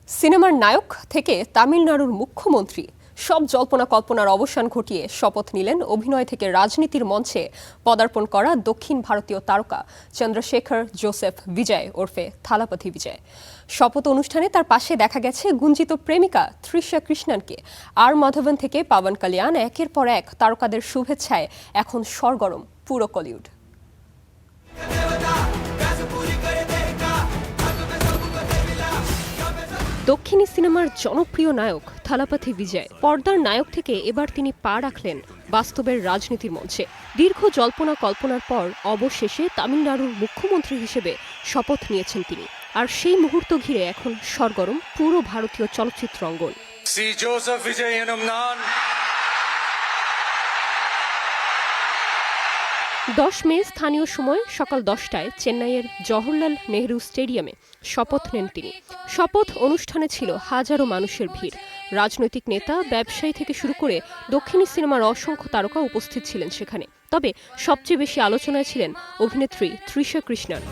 সিনেমার নায়ক থেকে তামিলনাড়ুর মুখ্যমন্ত্রী সব জল্পনা কল্পনার অবসান ঘটিয়ে শপথ নিলেন অভিনয় থেকে রাজনীতির মঞ্চে পদার্পণ করা দক্ষিণ ভারতীয় তারকা চন্দ্রশেখর জোসেফ বিজয় ওরফে থালাপথি বিজয়। শপথ অনুষ্ঠানে তার পাশে দেখা গেছে গুঞ্জিত প্রেমিকা তৃষা কৃষ্ণনকে। আর মাধবন থেকে পাবন কালিয়ান একের পর এক তারকাদের শুভেচ্ছায় এখন সরগরম পুরো কলিউড। দক্ষিণী সিনেমার জনপ্রিয় নায়ক থালাপথি বিজয় পর্দার নায়ক থেকে এবার তিনি পা রাখলেন বাস্তবের রাজনীতির মঞ্চে। দীর্ঘ জল্পনা কল্পনার পর অবশেষে তামিলনাড়ুর মুখ্যমন্ত্রী হিসেবে শপথ নিয়েছেন তিনি। আর সেই মুহূর্ত ঘিরে এখন সরগরম পুরো ভারতীয় চলচ্চিত্র অঙ্গন। 10 মে স্থানীয় সময় সকাল 10টায় চেন্নাইয়ের জওহরলাল নেহরু স্টেডিয়ামে শপথ নেন তিনি। শপথ অনুষ্ঠানে ছিল হাজারো মানুষের ভিড়। রাজনৈতিক নেতা, ব্যবসায়ী থেকে শুরু করে দক্ষিণী সিনেমার অসংখ্য তারকা উপস্থিত ছিলেন সেখানে। তবে সবচেয়ে বেশি আলোচনায় ছিলেন অভিনেত্রী তৃষা কৃষ্ণন।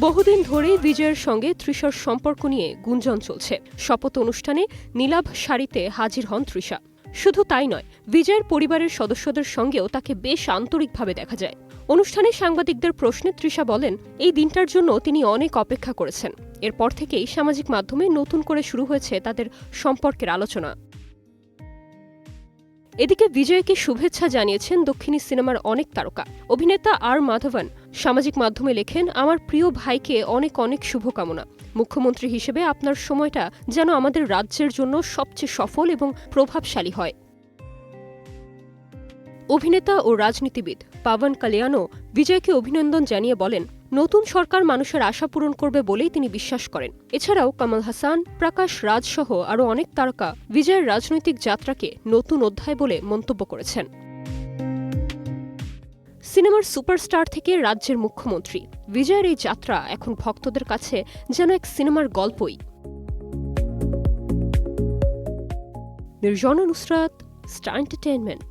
বহুদিন ধরেই বিজয়ের সঙ্গে তৃষার সম্পর্ক নিয়ে গুঞ্জন চলছে। শপথ অনুষ্ঠানে নীলাভ শাড়িতে হাজির হন তৃষা। শুধু তাই নয়, বিজয়ের পরিবারের সদস্যদের সঙ্গেও তাকে বেশ আন্তরিকভাবে দেখা যায়। অনুষ্ঠানে সাংবাদিকদের প্রশ্নে তৃষা বলেন, এই দিনটার জন্য তিনি অনেক অপেক্ষা করেছেন। এরপর থেকেই সামাজিক মাধ্যমে নতুন করে শুরু হয়েছে তাদের সম্পর্কের আলোচনা। এদিকে বিজয়কে শুভেচ্ছা জানিয়েছেন দক্ষিণী সিনেমার অনেক তারকা। অভিনেতা আর মাধবন সামাজিক মাধ্যমে লেখেন, আমার প্রিয় ভাইকে অনেক অনেক শুভকামনা। মুখ্যমন্ত্রী হিসেবে আপনার সময়টা যেন আমাদের রাজ্যের জন্য সবচেয়ে সফল এবং প্রভাবশালী হয়। অভিনেতা ও রাজনীতিবিদ পাবন কালিয়ানও বিজয়কে অভিনন্দন জানিয়ে বলেন, নতুন সরকার মানুষের আশা পূরণ করবে বলেই তিনি বিশ্বাস করেন। এছাড়াও কমল হাসান, প্রকাশ রাজ সহ আরও অনেক তারকা বিজয়ের রাজনৈতিক যাত্রাকে নতুন অধ্যায় বলে মন্তব্য করেছেন। সিনেমার সুপারস্টার থেকে রাজ্যের মুখ্যমন্ত্রী, বিজয়ের এই যাত্রা এখন ভক্তদের কাছে যেন এক সিনেমার গল্পই। নির্জন নুসরাত, স্টার এন্টারটেইনমেন্ট।